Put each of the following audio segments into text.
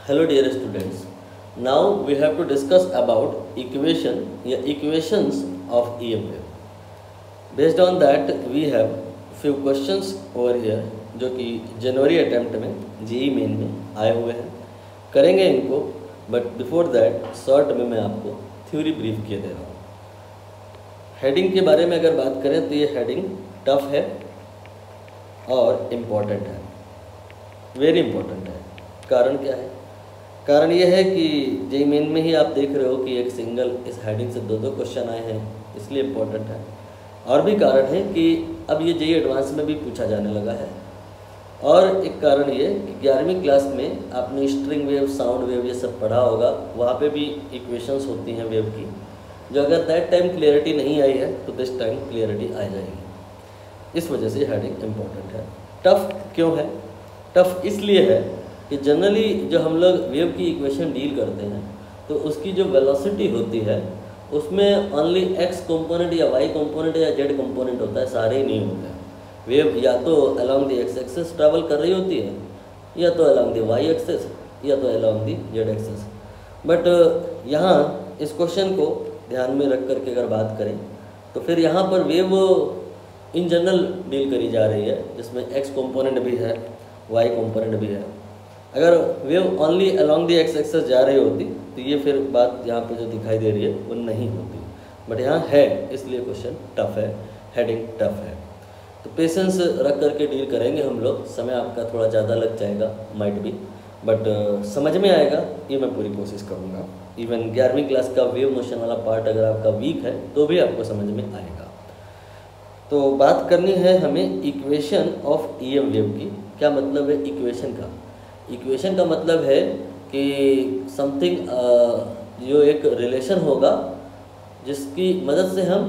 Hello dear students. Now we have to discuss about equations of EM wave. Based on that we have few questions over here जो कि जनवरी attempt में JEE main में आए हुए हैं, करेंगे इनको। बट बिफोर दैट शॉर्ट में मैं आपको थ्योरी ब्रीफ किए दे रहा हूँ। हेडिंग के बारे में अगर बात करें तो ये हेडिंग टफ है और इम्पॉर्टेंट है, वेरी इम्पॉर्टेंट है। कारण क्या है? कारण ये है कि जेई मेन में ही आप देख रहे हो कि एक सिंगल इस हेडिंग से दो क्वेश्चन आए हैं, इसलिए इम्पोर्टेंट है। और भी कारण है कि अब ये जेई एडवांस में भी पूछा जाने लगा है। और एक कारण ये कि 11वीं क्लास में आपने स्ट्रिंग वेव, साउंड वेव ये सब पढ़ा होगा, वहाँ पे भी इक्वेशंस होती हैं वेव की, जो अगर दैट टाइम क्लियरिटी नहीं आई है तो दिस टाइम क्लियरिटी आ जाएगी। इस वजह से हेडिंग इम्पोर्टेंट है। टफ क्यों है? टफ इसलिए है कि जनरली जो हम लोग वेव की इक्वेशन डील करते हैं तो उसकी जो वेलोसिटी होती है उसमें ओनली एक्स कंपोनेंट या वाई कंपोनेंट या जेड कंपोनेंट होता है, सारे ही नहीं होते हैं। वेव या तो along the x axis travel कर रही होती है, या तो अलोंग द वाई एक्सिस, या तो along the Z axis. But यहाँ इस क्वेश्चन को ध्यान में रख करके अगर बात करें तो फिर यहाँ पर वेव इन जनरल डील करी जा रही है, जिसमें एक्स कंपोनेंट भी है, वाई कंपोनेंट भी है। अगर wave only along the x axis जा रही होती तो ये फिर बात यहाँ पे जो दिखाई दे रही है वो नहीं होती। बट यहाँ है, इसलिए क्वेश्चन टफ है, हेडिंग टफ है। तो पेशेंस रख करके डील करेंगे हम लोग। समय आपका थोड़ा ज़्यादा लग जाएगा, माइट भी, बट समझ में आएगा, ये मैं पूरी कोशिश करूँगा। इवन 11वीं क्लास का वेव मोशन वाला पार्ट अगर आपका वीक है तो भी आपको समझ में आएगा। तो बात करनी है हमें इक्वेशन ऑफ EM वेव की। क्या मतलब है इक्वेशन का? इक्वेशन का मतलब है कि समथिंग जो एक रिलेशन होगा जिसकी मदद से हम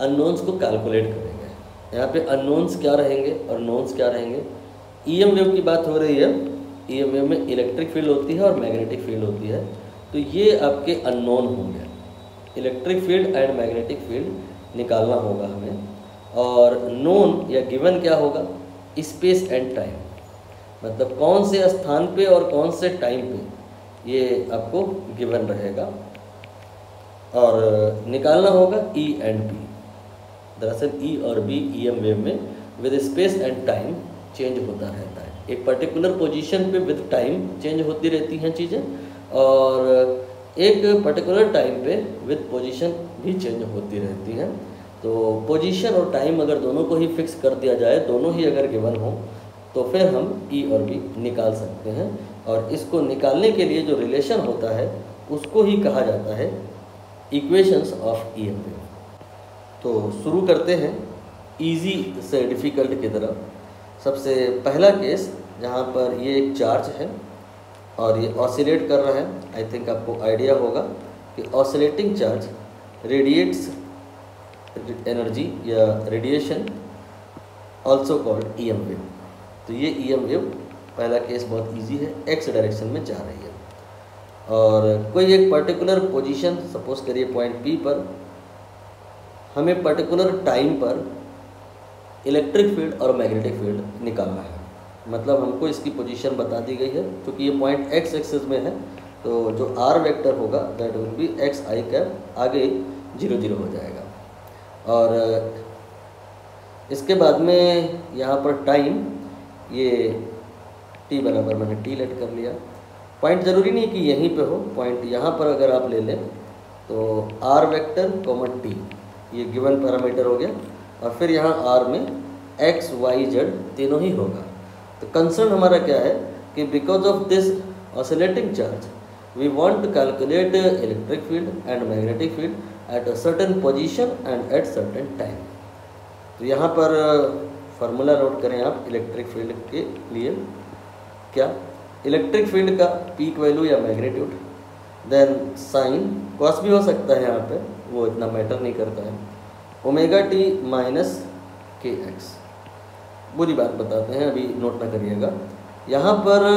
अननोन्स को कैलकुलेट करेंगे। यहाँ पे अननोन्स क्या रहेंगे और नोन्स क्या रहेंगे। EM वेव की बात हो रही है। EM वेव में इलेक्ट्रिक फील्ड होती है और मैग्नेटिक फील्ड होती है, तो ये आपके अननोन होंगे। Electric field and magnetic field निकालना होगा हमें। और नोन या गिवन क्या होगा? स्पेस एंड टाइम, मतलब कौन से स्थान पे और कौन से टाइम पे, ये आपको गिवन रहेगा। और निकालना होगा E एंड B। दरअसल E और B EM वेव में with space and time change होता रहता है। एक पर्टिकुलर पोजीशन पे विद टाइम चेंज होती रहती हैं चीज़ें, और एक पर्टिकुलर टाइम पे विद पोजीशन भी चेंज होती रहती हैं। तो पोजीशन और टाइम अगर दोनों को ही फिक्स कर दिया जाए, दोनों ही अगर गिवन हो, तो फिर हम E और B निकाल सकते हैं। और इसको निकालने के लिए जो रिलेशन होता है उसको ही कहा जाता है इक्वेशंस ऑफ EM वेव। तो शुरू करते हैं इजी से डिफ़िकल्ट की तरफ। सबसे पहला केस जहाँ पर ये एक चार्ज है और ये ऑसिलेट कर रहा है। आई थिंक आपको आइडिया होगा कि ऑसिलेटिंग चार्ज रेडिएट्स एनर्जी या radiation also called EM wave. तो ये EM वेव पहला केस बहुत इजी है, एक्स डायरेक्शन में जा रही है और कोई एक पर्टिकुलर पोजीशन, सपोज करिए पॉइंट P पर, हमें पर्टिकुलर टाइम पर इलेक्ट्रिक फील्ड और मैग्नेटिक फील्ड निकालना है। मतलब हमको इसकी पोजीशन बता दी गई है। क्योंकि ये पॉइंट एक्स एक्सिस में है तो जो R वेक्टर होगा that will B XI cap, आगे 0 0 हो जाएगा। और इसके बाद में यहाँ पर टाइम, ये T बराबर मैंने T लेट कर लिया। पॉइंट ज़रूरी नहीं कि यहीं पे हो, पॉइंट यहाँ पर अगर आप ले लें तो R वेक्टर कॉमन T, ये गिवन पैरामीटर हो गया। और फिर यहाँ R में X Y Z तीनों ही होगा। तो कंसर्न हमारा क्या है कि because of this oscillating charge we want to calculate electric field and magnetic field at a certain position and at certain time. तो यहाँ पर फार्मूला नोट करें आप इलेक्ट्रिक फील्ड के लिए। क्या? इलेक्ट्रिक फील्ड का पीक वैल्यू या मैग्नीट्यूड, देन साइन, कॉस भी हो सकता है यहाँ पे, वो इतना मैटर नहीं करता है, ओमेगा टी माइनस KX। बुरी बात बताते हैं, अभी नोट ना करिएगा। यहाँ पर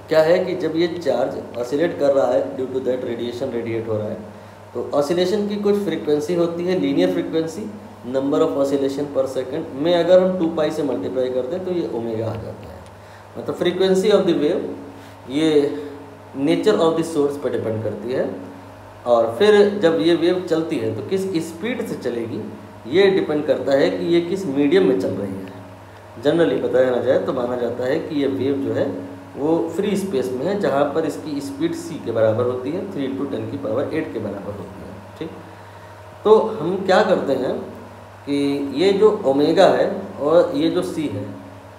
क्या है कि जब ये चार्ज ऑसिलेट कर रहा है, due to that radiation radiate हो रहा है, तो ऑसिलेशन की कुछ फ्रीक्वेंसी होती है, linear frequency, number of oscillation पर सेकंड में अगर हम 2 पाई से मल्टीप्लाई करते हैं तो ये ओमेगा आ जाता है। मतलब फ्रीक्वेंसी ऑफ द वेव ये नेचर ऑफ द सोर्स पर डिपेंड करती है। और फिर जब ये वेव चलती है तो किस स्पीड से चलेगी ये डिपेंड करता है कि ये किस मीडियम में चल रही है। जनरली बताया जाए तो माना जाता है कि ये वेव जो है वो फ्री स्पेस में है, जहाँ पर इसकी स्पीड c के बराबर होती है, 3 × 10⁸ के बराबर होती है। ठीक, तो हम क्या करते हैं कि ये जो ओमेगा है और ये जो c है,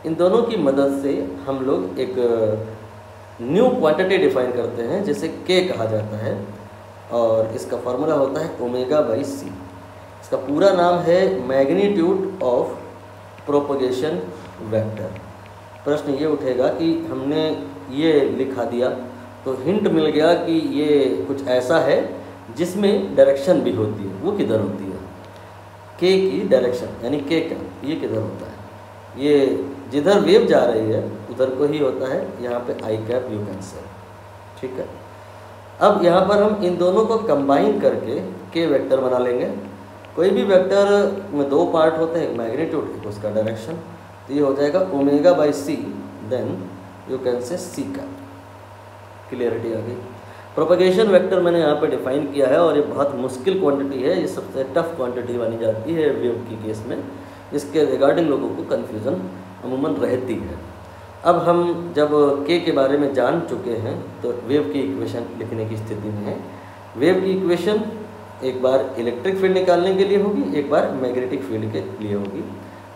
इन दोनों की मदद से हम लोग एक न्यू क्वांटिटी डिफाइन करते हैं जिसे k कहा जाता है, और इसका फार्मूला होता है ω/c। इसका पूरा नाम है मैग्नीट्यूड ऑफ प्रोपगेशन वेक्टर। प्रश्न ये उठेगा कि हमने ये लिखा दिया तो हिंट मिल गया कि ये कुछ ऐसा है जिसमें डायरेक्शन भी होती है। वो किधर होती है? के की डायरेक्शन, यानी के का ये किधर होता है? ये जिधर वेव जा रही है उधर को ही होता है। यहाँ पे आई कैप यू कैन से। ठीक है, अब यहाँ पर हम इन दोनों को कंबाइन करके के वेक्टर बना लेंगे। कोई भी वेक्टर में दो पार्ट होते हैं, एक मैग्नीट्यूड एक उसका डायरेक्शन। तो ये हो जाएगा ω/c, then you can say c का। क्लियरिटी आ गई। प्रोपगेशन वेक्टर मैंने यहाँ पे डिफाइन किया है और ये बहुत मुश्किल क्वांटिटी है, ये सबसे टफ क्वांटिटी मानी जाती है वेव की केस में। इसके रिगार्डिंग लोगों को कन्फ्यूज़न अमूमन रहती है। अब हम जब के बारे में जान चुके हैं तो वेव की इक्वेशन लिखने की स्थिति में है। वेव की इक्वेशन एक बार इलेक्ट्रिक फील्ड निकालने के लिए होगी, एक बार मैग्नेटिक फील्ड के लिए होगी।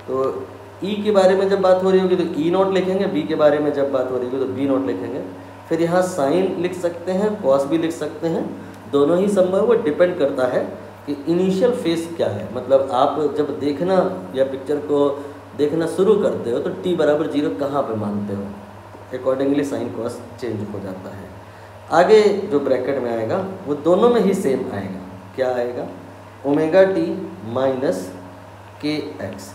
तो E के बारे में जब बात हो रही होगी तो E0 लिखेंगे, B के बारे में जब बात हो रही होगी तो B0 लिखेंगे। फिर यहाँ साइन लिख सकते हैं, कॉस भी लिख सकते हैं, दोनों ही संभव। वो डिपेंड करता है कि इनिशियल फेस क्या है। मतलब आप जब देखना या पिक्चर को देखना शुरू करते हो तो t = 0 कहाँ पे मानते हो, अकॉर्डिंगली साइन कॉस चेंज हो जाता है। आगे जो ब्रैकेट में आएगा वो दोनों में ही सेम आएगा। क्या आएगा? ω/t - kx।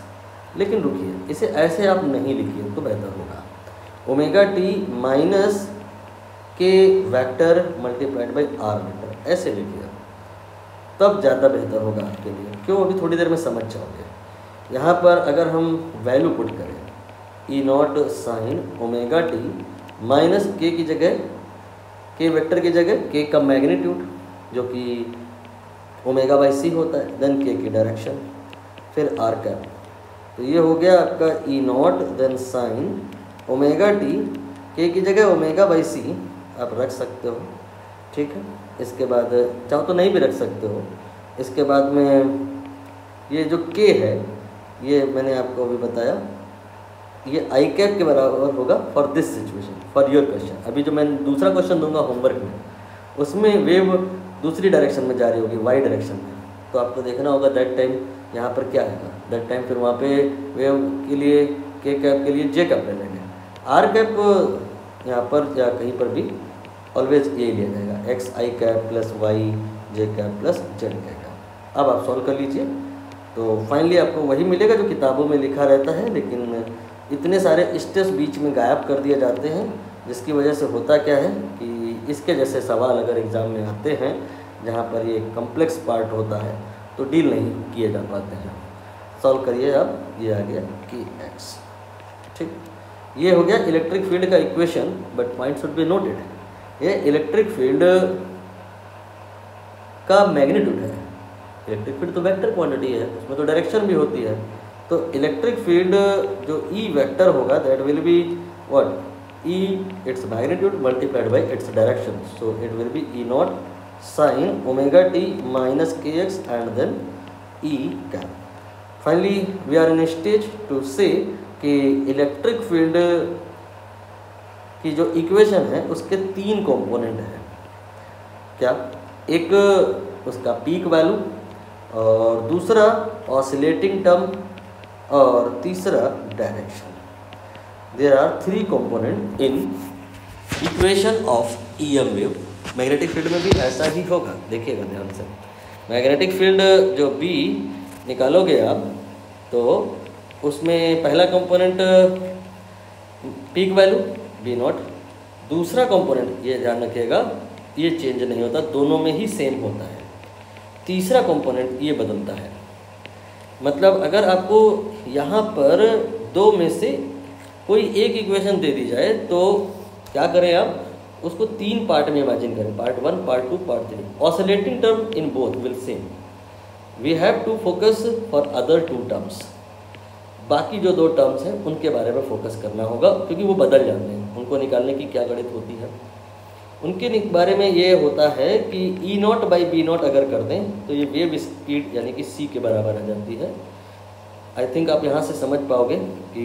लेकिन रुकिए, इसे ऐसे आप नहीं लिखिए तो बेहतर होगा। ω/t - k vector × r vector, ऐसे लिखिए तब ज़्यादा बेहतर होगा आपके लिए। क्यों? अभी थोड़ी देर में समझ जाओगे। यहाँ पर अगर हम वैल्यू पुट करें E0 sin ω/t - k की जगह, k वेक्टर की जगह k का मैग्नीट्यूड जो कि ω/c होता है, देन k की डायरेक्शन, फिर r कैप। तो ये हो गया आपका E0 then sign ω/t, k की जगह ω/c आप रख सकते हो। ठीक है, इसके बाद चाहो तो नहीं भी रख सकते हो। इसके बाद में ये जो k है ये मैंने आपको अभी बताया, ये आई कैप के बराबर होगा for this situation, for your question. अभी जो मैं दूसरा क्वेश्चन दूंगा होमवर्क में, उसमें वेव दूसरी डायरेक्शन में जा रही होगी, वाई डायरेक्शन में। तो आपको देखना होगा दैट टाइम यहाँ पर क्या आएगा। दैट टाइम फिर वहाँ पे वेव के लिए के कैप के लिए जे कैप ले लेंगे। आर कैप यहाँ पर या कहीं पर भी ऑलवेज ये लिया जाएगा, xi कैप प्लस वाई जे कैप प्लस जेड कैप। अब आप सॉल्व कर लीजिए तो फाइनली आपको वही मिलेगा जो किताबों में लिखा रहता है, लेकिन इतने सारे स्टेप्स बीच में गायब कर दिए जाते हैं, जिसकी वजह से होता क्या है कि इसके जैसे सवाल अगर एग्ज़ाम में आते हैं जहाँ पर ये कॉम्प्लेक्स पार्ट होता है तो डील नहीं किए जा पाते हैं। सॉल्व करिए अब, ये आ गया कि x। ठीक, ये हो गया इलेक्ट्रिक फील्ड का equation, but point should be noted. ये इलेक्ट्रिक फील्ड का मैग्नीट्यूड है। इलेक्ट्रिक फील्ड तो वेक्टर क्वांटिटी है, उसमें तो डायरेक्शन भी होती है। तो इलेक्ट्रिक फील्ड जो E वेक्टर होगा that will be what, E its magnitude multiplied by its direction. So it will be E0 sin ω/t - kx and then E cap. Finally we are in a stage to say कि electric field की जो equation है उसके 3 component हैं। क्या? एक उसका peak value, और दूसरा ऑसिलेटिंग टर्म, और तीसरा direction. There are 3 component in equation of EM wave. Magnetic field में भी ऐसा ही होगा, देखिएगा ध्यान से। मैग्नेटिक फील्ड जो B निकालोगे आप तो उसमें पहला कंपोनेंट पीक वैल्यू V0, दूसरा कंपोनेंट ये ध्यान रखिएगा ये चेंज नहीं होता, दोनों में ही सेम होता है। तीसरा कंपोनेंट ये बदलता है। मतलब अगर आपको यहाँ पर 2 में से कोई एक इक्वेशन दे दी जाए तो क्या करें आप, उसको 3 पार्ट में इमेजिन करें, part 1, part 2, part 3। Oscillating term in both will same, we have to focus for other 2 terms. बाकी जो 2 टर्म्स हैं उनके बारे में फोकस करना होगा, क्योंकि वो बदल जाते हैं, उनको निकालने की क्या गणित होती है। उनके बारे में ये होता है कि E0/B0 अगर कर दें तो ये वेव स्पीड यानी कि c के बराबर आ जाती है। आई थिंक आप यहाँ से समझ पाओगे कि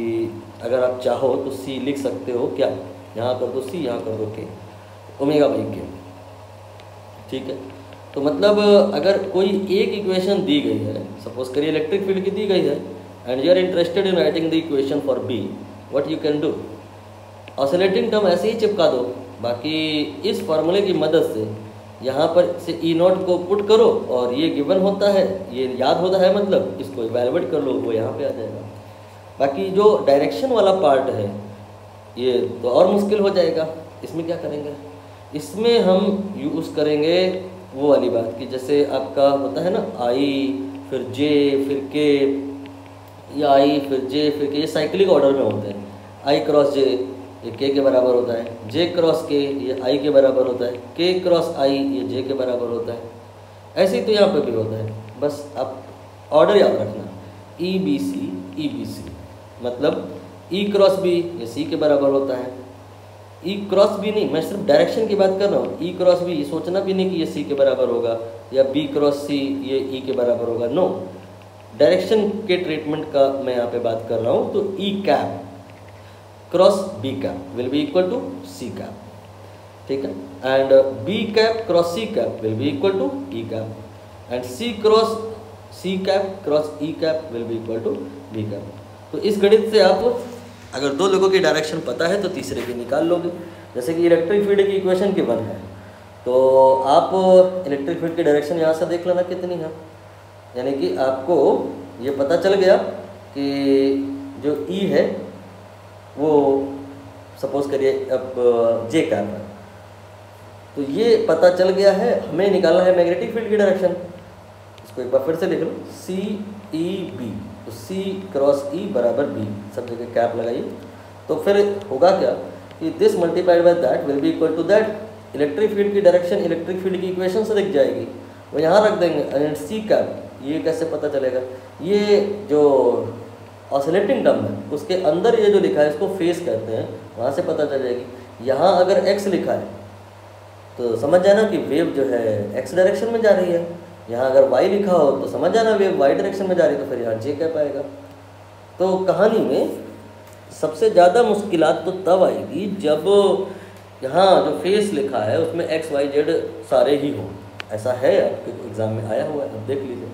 अगर आप चाहो तो c लिख सकते हो, क्या यहाँ कर दो c, यहाँ कर दो k, ω/k, ठीक है। तो मतलब अगर कोई एक इक्वेशन दी गई है, सपोज करिए इलेक्ट्रिक फील्ड की दी गई है, and you are interested in writing the equation for B, what you can do, oscillating term ऐसे ही चिपका दो, बाकी इस फॉर्मूले की मदद से यहाँ पर से E0 को पुट करो और ये गिवन होता है, ये याद होता है, मतलब इसको इवैल्यूएट कर लो, वो यहाँ पे आ जाएगा। बाकी जो डायरेक्शन वाला पार्ट है ये तो और मुश्किल हो जाएगा। इसमें क्या करेंगे, इसमें हम यूज़ करेंगे वो वाली बात की जैसे आपका होता है ना I फिर J फिर K, या I फिर J फिर K, ये साइक्लिक ऑर्डर में होते हैं। I क्रॉस J ये K के बराबर होता है, J क्रॉस K ये I के बराबर होता है, K क्रॉस I ये J के बराबर होता है। ऐसे ही तो यहाँ पे भी होता है, बस आप ऑर्डर याद रखना, EBC मतलब E क्रॉस B ये C के बराबर होता है। E क्रॉस B नहीं, मैं सिर्फ डायरेक्शन की बात कर रहा हूँ। E क्रॉस B ये सोचना भी नहीं कि ये C के बराबर होगा या B क्रॉस C ये E के बराबर होगा, नो, डायरेक्शन के ट्रीटमेंट का मैं यहाँ पे बात कर रहा हूँ। तो E cap cross B cap will be equal to C cap, ठीक है, and B cap cross C cap will be equal to E cap, and C cross C cap cross E cap will be equal to B cap. तो इस गणित से आप अगर 2 लोगों की डायरेक्शन पता है तो तीसरे की निकाल लोगे। जैसे कि इलेक्ट्रिक फील्ड की इक्वेशन की 1 है, तो आप इलेक्ट्रिक फील्ड की डायरेक्शन यहाँ से देख लेना कितनी है, यानी कि आपको ये पता चल गया कि जो E है वो सपोज करिए अब J कैप है, तो ये पता चल गया है। हमें निकालना है मैग्नेटिक फील्ड की डायरेक्शन, इसको एक बार फिर से लिख लो, CEB, तो C क्रॉस E बराबर B, सब जगह कैप लगाइए। तो फिर होगा क्या कि this multiplied by that will be equal to that. Electric field की डायरेक्शन इलेक्ट्रिक फील्ड की इक्वेशन से दिख जाएगी, वो यहाँ रख देंगे, एंड C कैप ये कैसे पता चलेगा, ये जो ऑसिलेटिंग टर्म है उसके अंदर ये जो लिखा है इसको फेस कहते हैं, वहाँ से पता चल जाएगी। यहाँ अगर x लिखा है तो समझ जाना कि वेव जो है x डायरेक्शन में जा रही है, यहाँ अगर y लिखा हो तो समझ जाना वेव y डायरेक्शन में जा रही है, तो फिर यहाँ J कैप आएगा। तो कहानी में सबसे ज़्यादा मुश्किलात तो तब आएगी जब यहाँ जो फेस लिखा है उसमें x y z सारे ही हों। ऐसा है आपके एग्ज़ाम में आया हुआ है, आप देख लीजिए,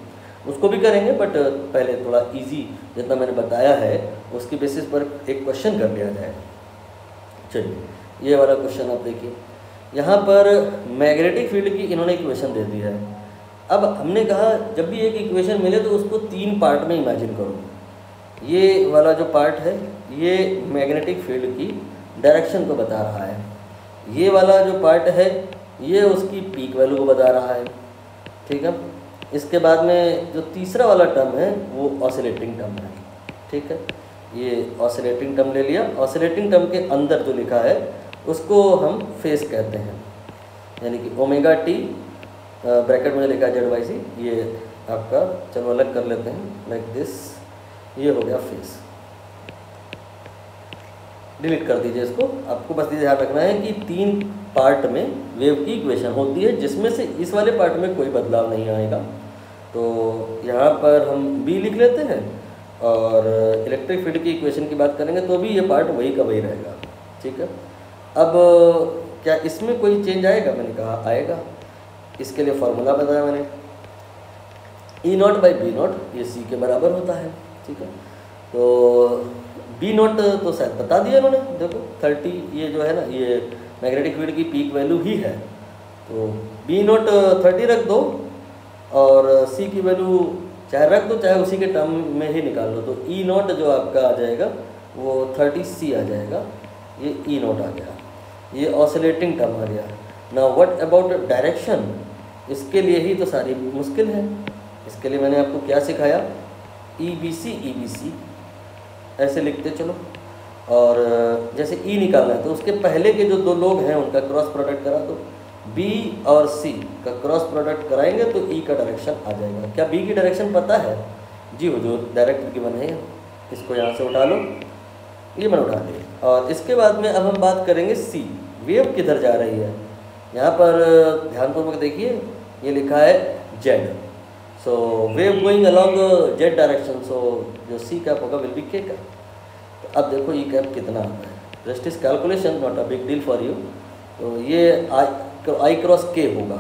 उसको भी करेंगे, बट पहले थोड़ा इजी जितना मैंने बताया है उसकी बेसिस पर एक क्वेश्चन कर लिया जाए। चलिए ये वाला क्वेश्चन आप देखिए, यहाँ पर मैग्नेटिक फील्ड की इन्होंने इक्वेशन दे दी है। अब हमने कहा जब भी एक इक्वेशन मिले तो उसको 3 पार्ट में इमेजिन करो। ये वाला जो पार्ट है ये मैग्नेटिक फील्ड की डायरेक्शन को बता रहा है, ये वाला जो पार्ट है ये उसकी पीक वैल्यू को बता रहा है, ठीक है। इसके बाद में जो तीसरा वाला टर्म है वो ऑसिलेटिंग टर्म है, ठीक है। ये ऑसिलेटिंग टर्म ले लिया, ऑसिलेटिंग टर्म के अंदर जो लिखा है उसको हम फेस कहते हैं, यानी कि ω/t ब्रैकेट में लिखा है Z/c, ये आपका चलो अलग कर लेते हैं लाइक दिस, ये हो गया फेस, डिलीट कर दीजिए इसको। आपको बस ये ध्यान रखना है कि 3 पार्ट में वेव की इक्वेशन होती है जिसमें से इस वाले पार्ट में कोई बदलाव नहीं आएगा। तो यहाँ पर हम B लिख लेते हैं और इलेक्ट्रिक फील्ड की इक्वेशन की बात करेंगे तो भी ये पार्ट वही का वही रहेगा, ठीक है। अब क्या इसमें कोई चेंज आएगा, मैंने कहा आएगा। इसके लिए फॉर्मूला बताया मैंने, E0/B0 ये C के बराबर होता है, ठीक है। तो B0 तो शायद बता दिया उन्होंने, देखो 30 ये जो है ना ये मैग्नेटिक फील्ड की पीक वैल्यू ही है, तो B0 30 रख दो और C की वैल्यू चाहे रख दो चाहे उसी के टर्म में ही निकाल लो। तो E0 जो आपका आ जाएगा वो 30C आ जाएगा, ये E0 आ गया, ये ऑसिलेटिंग टर्म आ गया। नाउ व्हाट अबाउट डायरेक्शन, इसके लिए ही तो सारी मुश्किल है। इसके लिए मैंने आपको क्या सिखाया, EBC ऐसे लिखते चलो, और जैसे ई निकालना है तो उसके पहले के जो दो लोग हैं उनका क्रॉस प्रोडक्ट करा दो, बी और सी का क्रॉस प्रोडक्ट कराएंगे तो ई का डायरेक्शन आ जाएगा। क्या बी की डायरेक्शन पता है? जी हुजूर, डायरेक्ट गिवन है, इसको यहाँ से उठा लो, ये मैंने उठा लिया। और इसके बाद में अब हम बात करेंगे सी, वेव किधर जा रही है। यहाँ पर ध्यानपूर्वक देखिए, ये लिखा है Z, so wave going along Z direction, so जो सी कैप होगा विल बी के कैप। तो अब देखो ई कैप कितना आता है, just is calculation, not a big deal for you. तो ये आई क्रॉस के होगा,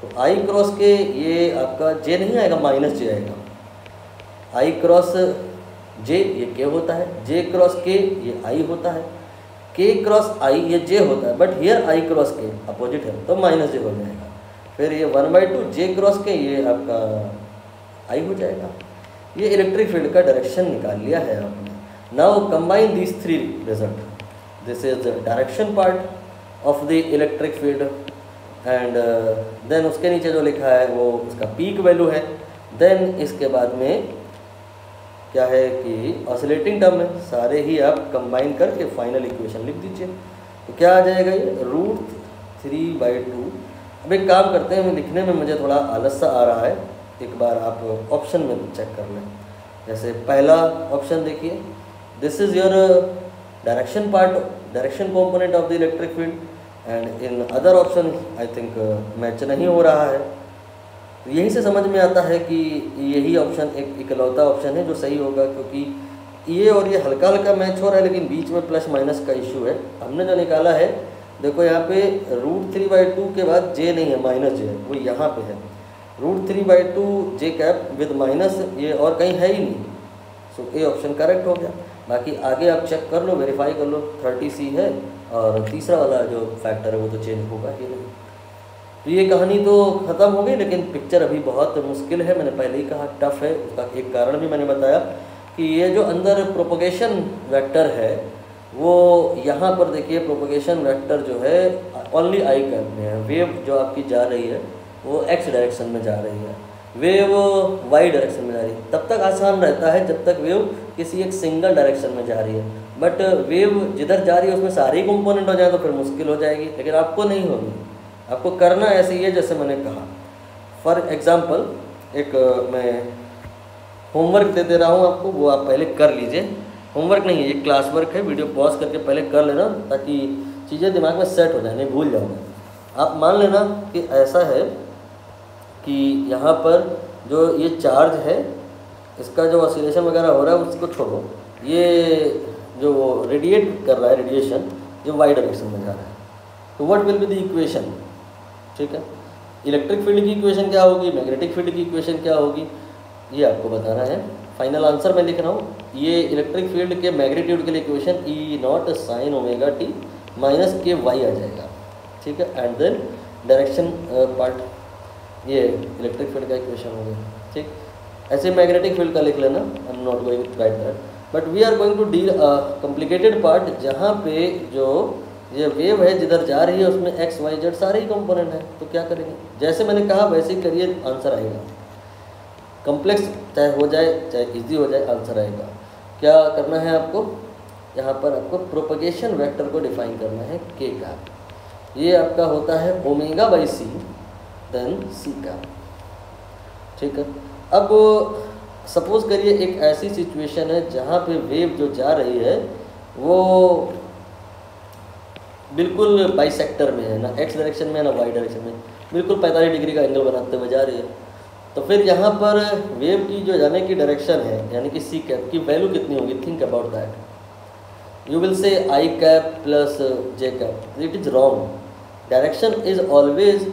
तो आई क्रॉस के ये आपका जे नहीं आएगा, माइनस जे आएगा। आई क्रॉस जे ये के होता है, जे क्रॉस के ये आई होता है, के क्रॉस आई ये जे होता है, बट हियर आई क्रॉस के अपोजिट है तो माइनस जे हो जाएगा। फिर ये 1/2 जे क्रॉस के ये आपका आई हो जाएगा। ये इलेक्ट्रिक फील्ड का डायरेक्शन निकाल लिया है आपने। Now combine these three result, this is the direction part of the electric field and then उसके नीचे जो लिखा है वो उसका पीक वैल्यू है। देन इसके बाद में क्या है कि ऑसिलेटिंग टर्म है, सारे ही आप कंबाइन करके फाइनल इक्वेशन लिख दीजिए। तो क्या आ जाएगा ये √3/2। अब एक काम करते हैं, लिखने में मुझे थोड़ा आलस सा आ रहा है, एक बार आप ऑप्शन में चेक कर लें। जैसे पहला ऑप्शन देखिए, this is your direction part, direction component of the electric field, and in other option I think match नहीं हो रहा है। तो यहीं से समझ में आता है कि यही ऑप्शन एक इकलौता ऑप्शन है जो सही होगा, क्योंकि ये और ये हल्का हल्का मैच हो रहा है लेकिन बीच में प्लस माइनस का इशू है। हमने जो निकाला है देखो यहाँ पे √3/2 के बाद जे नहीं है, माइनस जे है, वो यहाँ पे है। √3/2 जे कैप विद माइनस, ये और कहीं है ही नहीं, सो ए ऑप्शन करेक्ट हो गया। बाकी आगे आप चेक कर लो, वेरीफाई कर लो, 30C है और तीसरा वाला जो फैक्टर है वो तो चेंज होगा ही नहीं। तो ये कहानी तो ख़त्म हो गई, लेकिन पिक्चर अभी बहुत मुश्किल है, मैंने पहले ही कहा टफ है। उसका एक कारण भी मैंने बताया कि ये जो अंदर प्रोपोगेशन वेक्टर है वो यहाँ पर देखिए, प्रोपोगेशन वेक्टर जो है ओनली आई कैप में है। वेव जो आपकी जा रही है वो एक्स डायरेक्शन में जा रही है, वेव वाई डायरेक्शन में जा रही है। तब तक आसान रहता है जब तक वेव किसी एक सिंगल डायरेक्शन में जा रही है, बट वेव जिधर जा रही है उसमें सारे ही कंपोनेंट हो जाए तो फिर मुश्किल हो जाएगी, लेकिन आपको नहीं होगी। आपको करना ऐसे ही है जैसे मैंने कहा। फॉर एग्जांपल एक मैं होमवर्क दे रहा हूँ आपको, वो आप पहले कर लीजिए। होमवर्क नहीं है, ये क्लास वर्क है, वीडियो पॉज करके पहले कर लेना ताकि चीज़ें दिमाग में सेट हो जाए, नहीं भूल जाओगे। आप मान लेना कि ऐसा है कि यहाँ पर जो ये चार्ज है इसका जो ऑसिलेशन वगैरह हो रहा है उसको छोड़ो, ये जो रेडिएट कर रहा है रेडिएशन जो वाई डायरेक्शन में जा रहा है, तो what will be the equation. ठीक है, इलेक्ट्रिक फील्ड की इक्वेशन क्या होगी, मैग्नेटिक फील्ड की इक्वेशन क्या होगी, ये आपको बताना है। फाइनल आंसर मैं लिख रहा हूँ, ये इलेक्ट्रिक फील्ड के मैग्नीट्यूड के लिए equation E0 sin ωt minus KY आ जाएगा। ठीक है, एंड देन डायरेक्शन पार्ट, ये इलेक्ट्रिक फील्ड का इक्वेशन हो गया। ठीक, ऐसे मैग्नेटिक फील्ड का लिख लेना, I am not going to write that, but we are going to deal complicated part जहाँ पे जो ये वेव है जिधर जा रही है उसमें एक्स वाई जेड सारे ही कंपोनेंट हैं। तो क्या करेंगे, जैसे मैंने कहा वैसे ही करिए, आंसर आएगा। कॉम्प्लेक्स चाहे हो जाए चाहे इजी हो जाए, आंसर आएगा। क्या करना है आपको, यहाँ पर आपको प्रोपगेशन वेक्टर को डिफाइन करना है के का। ये आपका होता है ω/c देन सी का। ठीक है, अब सपोज करिए एक ऐसी सिचुएशन है जहाँ पे वेव जो जा रही है वो बिल्कुल बाइसेक्टर में है, ना एक्स डायरेक्शन में ना वाई डायरेक्शन में, बिल्कुल 45 डिग्री का एंगल बनाते हुए जा रही है। तो फिर यहाँ पर वेव की जो जाने की डायरेक्शन है यानी कि सी कैप की वैल्यू कितनी होगी, think about that. You will say I cap plus J cap, it is wrong. Direction is always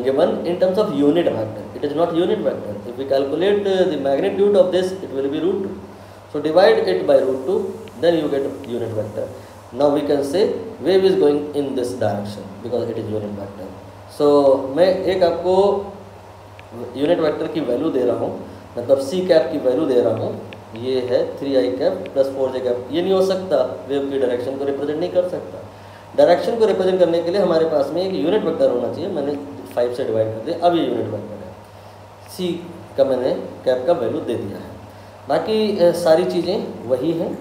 given in terms of unit vector, it is not unit vector. If we calculate the magnitude of this, it will be √2. So divide it by √2, then you get unit vector. Now we can say wave is going in this direction because it is unit vector. So मैं एक आपको unit vector की value दे रहा हूँ, मतलब c cap की value दे रहा हूँ, ये है 3i cap plus 4j cap. ये नहीं हो सकता, वेव की डायरेक्शन को रिप्रेजेंट नहीं कर सकता। डायरेक्शन को रिप्रेजेंट करने के लिए हमारे पास में एक यूनिट वेक्टर होना चाहिए। मैंने 5 से डिवाइड कर दिया, अब ये यूनिट वेक्टर है। सी का मैंने कैप का वैल्यू दे दिया है, बाकी सारी चीज़ें वही हैं।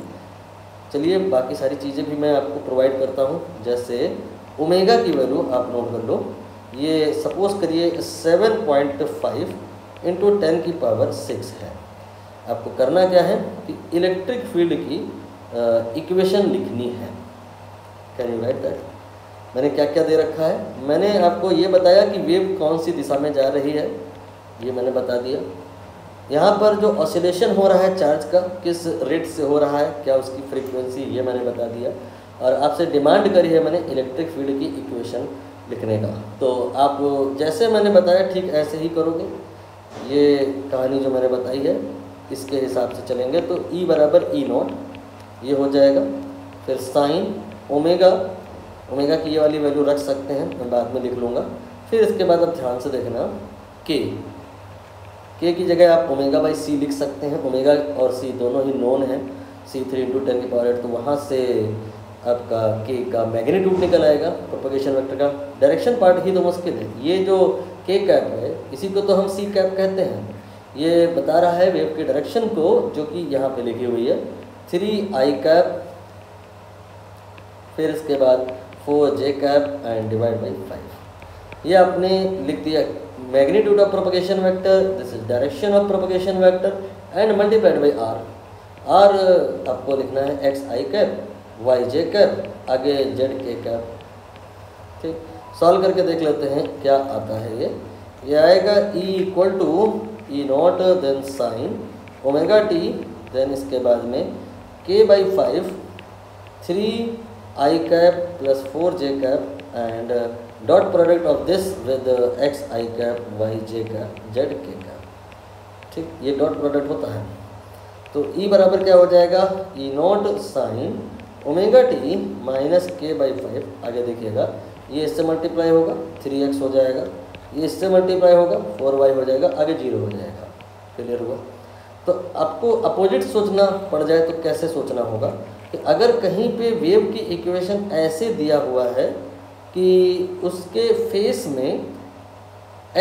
चलिए बाकी सारी चीज़ें भी मैं आपको प्रोवाइड करता हूँ। जैसे ओमेगा की वैल्यू आप नोट कर लो, ये सपोज करिए 7.5 इंटू 10⁻6 है। आपको करना क्या है कि इलेक्ट्रिक फील्ड की इक्वेशन लिखनी है। Can you right that? मैंने क्या क्या दे रखा है, मैंने आपको ये बताया कि वेव कौन सी दिशा में जा रही है, ये मैंने बता दिया। यहाँ पर जो ऑसिलेशन हो रहा है चार्ज का किस रेट से हो रहा है, क्या उसकी फ्रीक्वेंसी, ये मैंने बता दिया। और आपसे डिमांड करी है मैंने इलेक्ट्रिक फील्ड की इक्वेशन लिखने का, तो आप जैसे मैंने बताया ठीक ऐसे ही करोगे। ये कहानी जो मैंने बताई है इसके हिसाब से चलेंगे तो E बराबर E0 ये हो जाएगा। फिर साइन ओमेगा, ओमेगा की ये वाली वैल्यू रख सकते हैं, मैं बाद में लिख लूँगा। फिर इसके बाद आप ध्यान से देखना के की जगह आप ओमेगा बाई सी लिख सकते हैं। ओमेगा और सी दोनों ही नोन है, C3 इंटू 10⁸, तो वहाँ से आपका के का मैग्नीट्यूड निकल आएगा प्रोपगेशन वेक्टर का। डायरेक्शन पार्ट ही तो मुश्किल है। ये जो के कैप है इसी को तो हम सी कैप कहते हैं। ये बता रहा है वेव के डायरेक्शन को, जो कि यहाँ पे लिखी हुई है 3i कैप, फिर इसके बाद 4j cap and divide by 5। ये आपने लिख दिया magnitude of propagation vector, this is direction of propagation vector and multiplied by R. R आपको लिखना है xi कैप, yj कैप, आगे zk कैप। ठीक, सॉल्व करके देख लेते हैं क्या आता है। ये आएगा E equal to E0 then sine omega t, then इसके बाद में k by 5 3i cap plus 4j cap and dot product of this with xi cap, yj cap, zk cap. ठीक, ये डॉट प्रोडक्ट होता है। तो E बराबर क्या हो जाएगा, E0 sign omega t minus k by 5, आगे देखिएगा ये इससे मल्टीप्लाई होगा 3x हो जाएगा, ये इससे मल्टीप्लाई होगा 4y हो जाएगा, आगे 0 हो जाएगा। क्लियर हुआ? तो आपको अपोजिट सोचना पड़ जाए तो कैसे सोचना होगा कि अगर कहीं पे वेव की इक्वेशन ऐसे दिया हुआ है कि उसके फेस में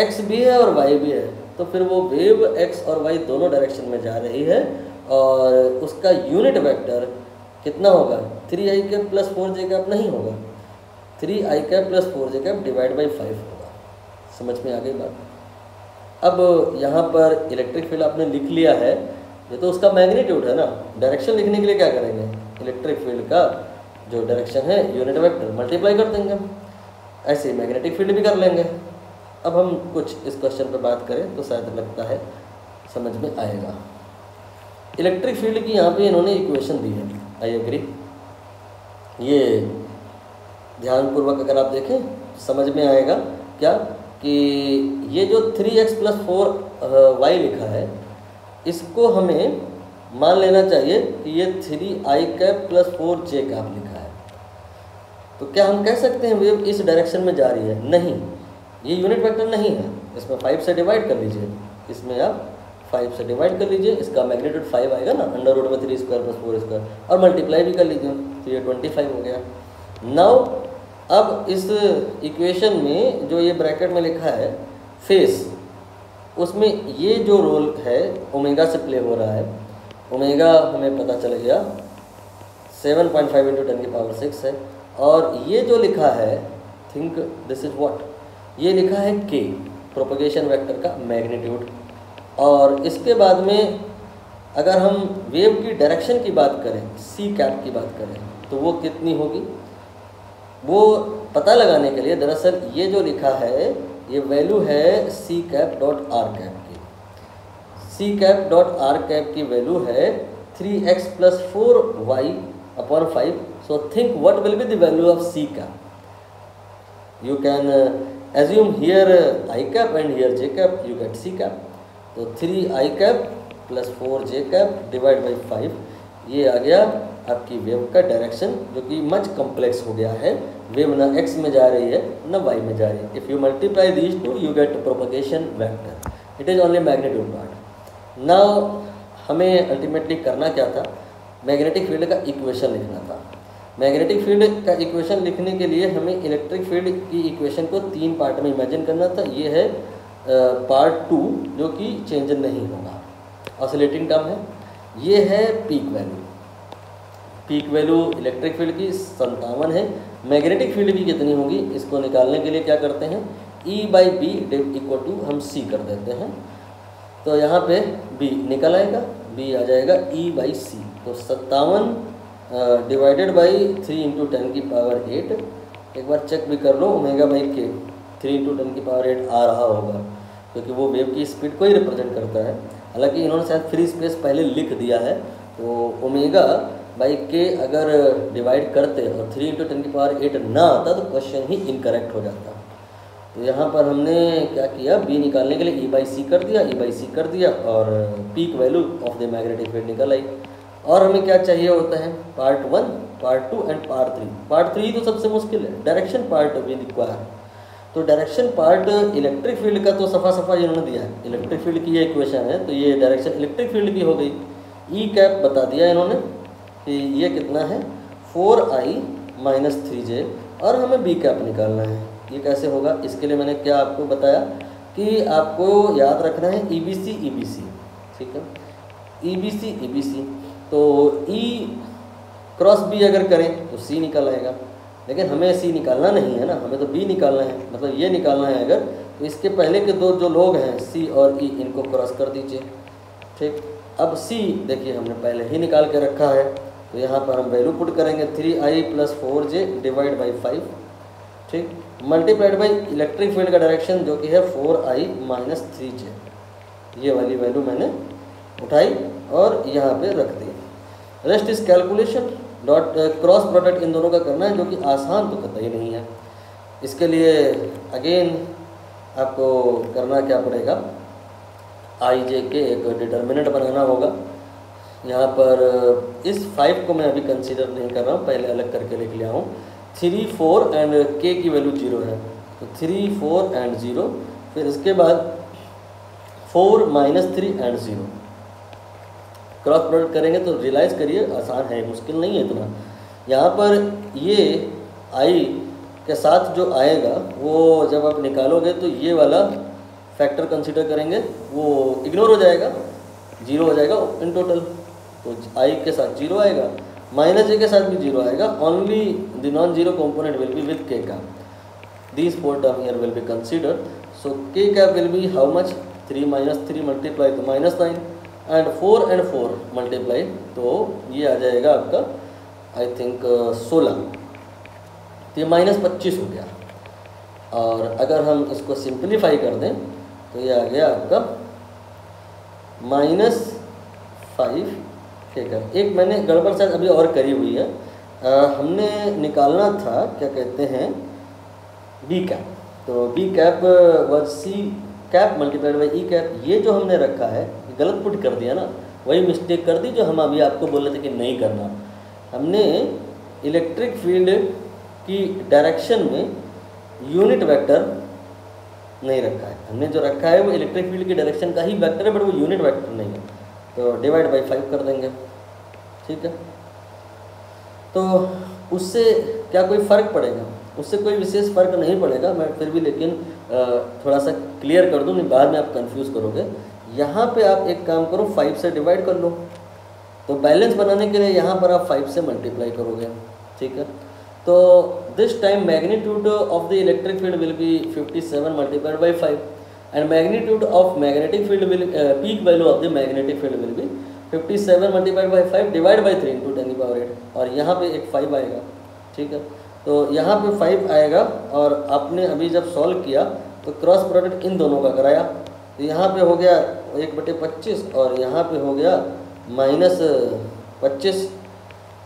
x भी है और y भी है, तो फिर वो वेव x और y दोनों डायरेक्शन में जा रही है और उसका यूनिट वेक्टर कितना होगा, 3i cap plus 4j cap नहीं होगा, 3i cap plus 4j cap divide by 5 होगा। समझ में आ गई बात? अब यहाँ पर इलेक्ट्रिक फील्ड आपने लिख लिया है, ये तो उसका मैग्नीट्यूड है ना। डायरेक्शन लिखने के लिए क्या करेंगे, इलेक्ट्रिक फील्ड का जो डायरेक्शन है यूनिट वेक्टर मल्टीप्लाई कर देंगे, ऐसे ही मैग्नेटिक फील्ड भी कर लेंगे। अब हम कुछ इस क्वेश्चन पर बात करें तो शायद लगता है समझ में आएगा। इलेक्ट्रिक फील्ड की यहाँ पे इन्होंने इक्वेशन दी है, आई एग्री। ये ध्यानपूर्वक अगर आप देखें समझ में आएगा क्या कि ये जो 3x प्लस 4y लिखा है इसको हमें मान लेना चाहिए कि ये 3i cap plus 4j cap लिखा है। तो क्या हम कह सकते हैं वेव इस डायरेक्शन में जा रही है? नहीं, ये यूनिट वेक्टर नहीं है। इसमें 5 से डिवाइड कर लीजिए, इसमें आप 5 से डिवाइड कर लीजिए, इसका मैग्नीट्यूड 5 आएगा ना, अंडर रूट में 3 स्क्वायर प्लस 4 स्क्वायर, और मल्टीप्लाई भी कर लीजिए तो ये 25 हो गया। नाउ अब इस इक्वेशन में जो ये ब्रैकेट में लिखा है फेस, उसमें ये जो रोल है ओमेगा से प्ले हो रहा है। ओमेगा हमें पता चल गया 7.5 इंटू 10⁶ है, और ये जो लिखा है थिंक दिस इज व्हाट, ये लिखा है k प्रोपगेशन वेक्टर का मैग्नीट्यूड। और इसके बाद में अगर हम वेव की डायरेक्शन की बात करें, सी कैप की बात करें, तो वो कितनी होगी वो पता लगाने के लिए दरअसल ये जो लिखा है ये वैल्यू है C cap dot R cap की। C cap dot R cap की वैल्यू है 3x plus 4y upon 5। So think what will be the value of C cap. You can assume here I cap and here J cap, you get C cap. तो 3I cap plus 4J cap divide by 5, ये आ गया आपकी wave का direction, जो कि much complex हो गया है। वेव ना x में जा रही है ना y में जा रही है। If you multiply these two you get propagation vector, it is only magnitude part. Now हमें अल्टीमेटली करना क्या था, मैग्नेटिक फील्ड का इक्वेशन लिखना था। मैग्नेटिक फील्ड का इक्वेशन लिखने के लिए हमें इलेक्ट्रिक फील्ड की इक्वेशन को 3 पार्ट में इमेजिन करना था। ये है पार्ट 2 जो कि चेंज नहीं होगा, ऑसिलेटिंग टर्म है। ये है peak value. Peak value electric field की 57 है, मैग्नेटिक फील्ड की कितनी होगी इसको निकालने के लिए क्या करते हैं, E/B इक्वल टू हम C कर देते हैं। तो यहाँ पे B निकल आएगा, B आ जाएगा E/C। तो 57 डिवाइडेड बाई 3 इंटू 10 की पावर 8, एक बार चेक भी कर लो, ω/k 3 इंटू 10 की पावर 8 आ रहा होगा, क्योंकि वो वेव की स्पीड को ही रिप्रेजेंट करता है। हालांकि इन्होंने शायद फ्री स्पेस पहले लिख दिया है, तो ω/k अगर डिवाइड करते और 3 इंटू 10 की पावर 8 ना आता तो क्वेश्चन ही इनकरेक्ट हो जाता। तो यहाँ पर हमने क्या किया, B निकालने के लिए E/C कर दिया, E/C कर दिया और peak value of the magnetic field निकल आई। और हमें क्या चाहिए होता है, part 1, part 2 and part 3। Part 3 तो सबसे मुश्किल है, डायरेक्शन पार्ट भी रिक्वायर। तो डायरेक्शन पार्ट इलेक्ट्रिक फील्ड का तो सफ़ा इन्होंने दिया है, इलेक्ट्रिक फील्ड की ये इक्वेशन है, तो ये डायरेक्शन इलेक्ट्रिक फील्ड की हो गई। E कैप बता दिया इन्होंने कि ये कितना है 4I - 3J, और हमें B कैप निकालना है। ये कैसे होगा, इसके लिए मैंने क्या आपको बताया कि आपको याद रखना है EBC, ठीक है, EBC। तो E क्रॉस B अगर करें तो C निकल आएगा, लेकिन हमें C निकालना नहीं है ना, हमें तो B निकालना है, मतलब ये निकालना है अगर, तो इसके पहले के दो जो लोग हैं C और E, इनको क्रॉस कर दीजिए। ठीक, अब C देखिए हमने पहले ही निकाल के रखा है, तो यहाँ पर हम वैल्यू पुट करेंगे 3I + 4J डिवाइड बाई 5, ठीक, मल्टीप्लाइड बाई इलेक्ट्रिक फील्ड का डायरेक्शन जो कि है 4I - 3J। ये वाली वैल्यू मैंने उठाई और यहाँ पे रख दी। Rest is calculation, dot cross product इन दोनों का करना है, जो कि आसान तो कतई नहीं है। इसके लिए अगेन आपको करना क्या पड़ेगा, IJ के एक डिटर्मिनेंट बनाना होगा। यहाँ पर इस 5 को मैं अभी कंसीडर नहीं कर रहा हूँ, पहले अलग करके लिख लिया हूँ। 3, 4 एंड K की वैल्यू 0 है, तो 3, 4 एंड 0, फिर इसके बाद 4 - 3 एंड 0। क्रॉस प्रोडक्ट करेंगे तो रियलाइज़ करिए आसान है, मुश्किल नहीं है इतना। यहाँ पर ये I के साथ जो आएगा वो जब आप निकालोगे तो ये वाला फैक्टर कंसीडर करेंगे, वो इग्नोर हो जाएगा, 0 हो जाएगा इन टोटल। तो I के साथ 0 आएगा, -J के साथ भी 0 आएगा, only the non zero component will be with K का। These 4 term here will be considered. So K cap will be how much, 3 - 3 multiply तो -9 एंड 4 एंड 4 मल्टीप्लाई, तो ये आ जाएगा आपका आई थिंक 16, तो ये -25 हो गया। और अगर हम इसको सिंप्लीफाई कर दें तो ये आ गया आपका -5 K का। एक मैंने गड़बड़ शायद अभी और करी हुई है, हमने निकालना था क्या कहते हैं B कैप, तो B cap was C cap multiplied by E cap. ये जो हमने रखा है गलत पुट कर दिया ना, वही मिस्टेक कर दी जो हम अभी आपको बोल रहे थे कि नहीं करना। हमने इलेक्ट्रिक फील्ड की डायरेक्शन में यूनिट वेक्टर नहीं रखा है, हमने जो रखा है वो इलेक्ट्रिक फील्ड की डायरेक्शन का ही वेक्टर है, बट वो यूनिट वेक्टर नहीं है। तो डिवाइड बाई 5 कर देंगे, ठीक है। तो उससे क्या कोई फ़र्क पड़ेगा, उससे कोई विशेष फ़र्क नहीं पड़ेगा, मैं फिर भी लेकिन थोड़ा सा क्लियर कर दूँ, नहीं बाद में आप कंफ्यूज करोगे। यहाँ पे आप एक काम करो, 5 से डिवाइड कर लो, तो बैलेंस बनाने के लिए यहाँ पर आप 5 से मल्टीप्लाई करोगे, ठीक है। तो this time magnitude of the electric field will be 57 multiplied by 5 and magnitude of magnetic field will peak value of the magnetic field will be 57 multiplied by 5 divide by 3 into 10 की power 8, और यहाँ पे एक 5 आएगा, ठीक है। तो यहाँ पे 5 आएगा, और आपने अभी जब सॉल्व किया तो क्रॉस प्रोडक्ट इन दोनों का कराया, तो यहाँ पे हो गया 1/25 और यहाँ पे हो गया -25,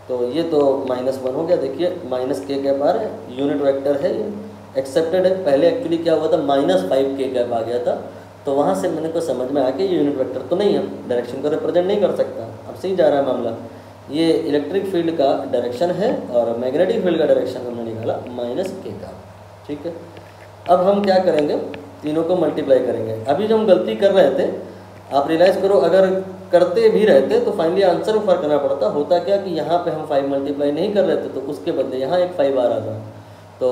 तो ये तो -1 हो गया। देखिए -K कैप आ रहा है, यूनिट वेक्टर है, ये एक्सेप्टेड है। पहले एक्चुअली क्या हुआ था, -5K कैप आ गया था, तो वहाँ से मैंने को समझ में आ के यूनिट वेक्टर तो नहीं है, डायरेक्शन को रिप्रेजेंट नहीं कर सकता। अब सही जा रहा है मामला, ये इलेक्ट्रिक फील्ड का डायरेक्शन है और मैग्नेटिक फील्ड का डायरेक्शन हमने निकाला -K का, ठीक है। अब हम क्या करेंगे, तीनों को मल्टीप्लाई करेंगे। अभी जो हम गलती कर रहे थे, आप रियलाइज़ करो, अगर करते भी रहते तो फाइनली आंसर में फ़र्क करना पड़ता। होता क्या कि यहाँ पे हम 5 मल्टीप्लाई नहीं कर रहे थे, तो उसके बदले यहाँ एक 5 आ रहा था, तो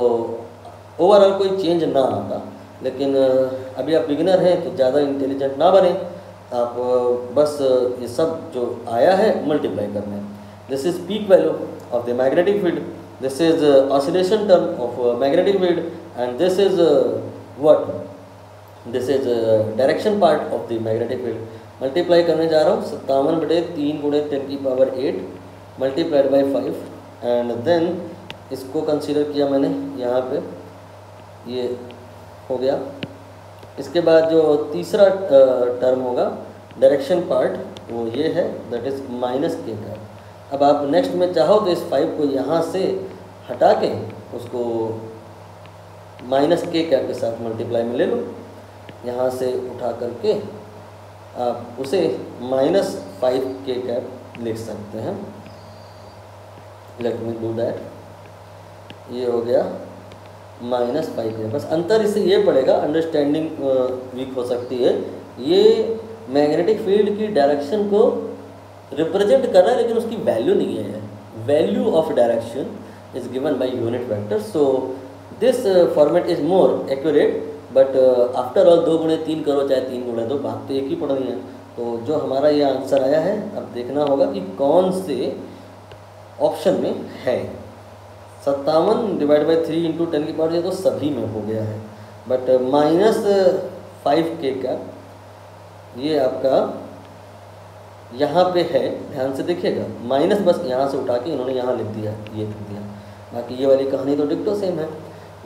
ओवरऑल कोई चेंज ना आता। लेकिन अभी आप बिगिनर हैं तो ज़्यादा इंटेलिजेंट ना बने, आप बस ये सब जो आया है मल्टीप्लाई करना है। This is peak value of the magnetic field. This is oscillation term of magnetic field, and this is what? This is direction part of the magnetic field. Multiply करने जा रहा हूँ 57/3 × 10⁸ मल्टीप्लाइड बाई 5, एंड देन इसको consider किया मैंने यहाँ पे, ये हो गया। इसके बाद जो तीसरा टर्म होगा डायरेक्शन पार्ट, वो ये है, दैट इज़ -k का। अब आप नेक्स्ट में चाहो तो इस 5 को यहाँ से हटा के उसको -k कैप के साथ मल्टीप्लाई में ले लो, यहाँ से उठा करके आप उसे -5k कैप लिख सकते हैं। Let me do that. ये हो गया -5k। बस अंतर इससे ये पड़ेगा, अंडरस्टैंडिंग वीक हो सकती है। ये मैग्नेटिक फील्ड की डायरेक्शन को रिप्रेजेंट कर रहा है, लेकिन उसकी वैल्यू नहीं है। Value of direction is given by unit vector, so this format is more accurate. But after all 2 × 3 करो चाहे 3 × 2, बात तो एक ही पड़नी है। तो जो हमारा ये आंसर आया है, अब देखना होगा कि कौन से ऑप्शन में है। 57/3 × 10⁻, ये तो सभी में हो गया है, बट -5k का ये आपका यहाँ पे है, ध्यान से देखिएगा। माइनस बस यहाँ से उठा के इन्होंने यहाँ लिख दिया, ये लिख दिया। बाकी ये वाली कहानी तो डिक्टो सेम है,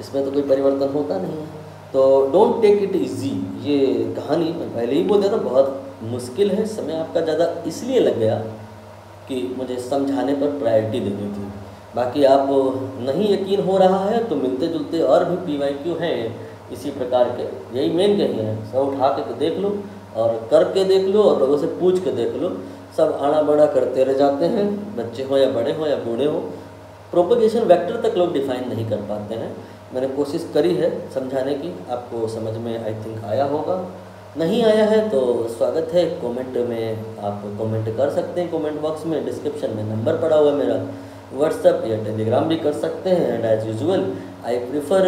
इसमें तो कोई परिवर्तन होता नहीं है। तो डोंट टेक इट इजी। ये कहानी मैं पहले ही बोल दिया था, बहुत मुश्किल है। समय आपका ज़्यादा इसलिए लग गया कि मुझे समझाने पर प्रायोरिटी देनी थी। बाकी आप नहीं यकीन हो रहा है तो मिलते जुलते और भी PYQ हैं इसी प्रकार के, यही मेन कही है। सब उठा के देख लो और करके देख लो और लोगों से पूछ के देख लो। सब आना बड़ा करते रह जाते हैं, बच्चे हो या बड़े हो या बूढ़े हो। प्रोपगेशन वेक्टर तक लोग डिफाइन नहीं कर पाते हैं। मैंने कोशिश करी है समझाने की, आपको समझ में आई थिंक आया होगा। नहीं आया है तो स्वागत है, कमेंट में आप कमेंट कर सकते हैं। कमेंट बॉक्स में डिस्क्रिप्शन में नंबर पड़ा हुआ है मेरा, व्हाट्सएप या टेलीग्राम भी कर सकते हैं। And as usual I prefer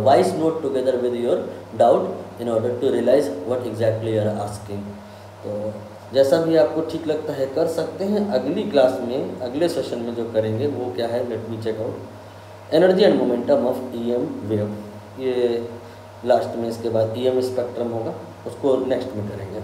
voice note together with your doubt in order to realise what exactly you are asking. तो जैसा भी आपको ठीक लगता है कर सकते हैं। अगली क्लास में, अगले सेशन में जो करेंगे वो क्या है, let me check out. Energy and momentum of EM wave, ये लास्ट में, इसके बाद EM स्पेक्ट्रम होगा, उसको नेक्स्ट में करेंगे।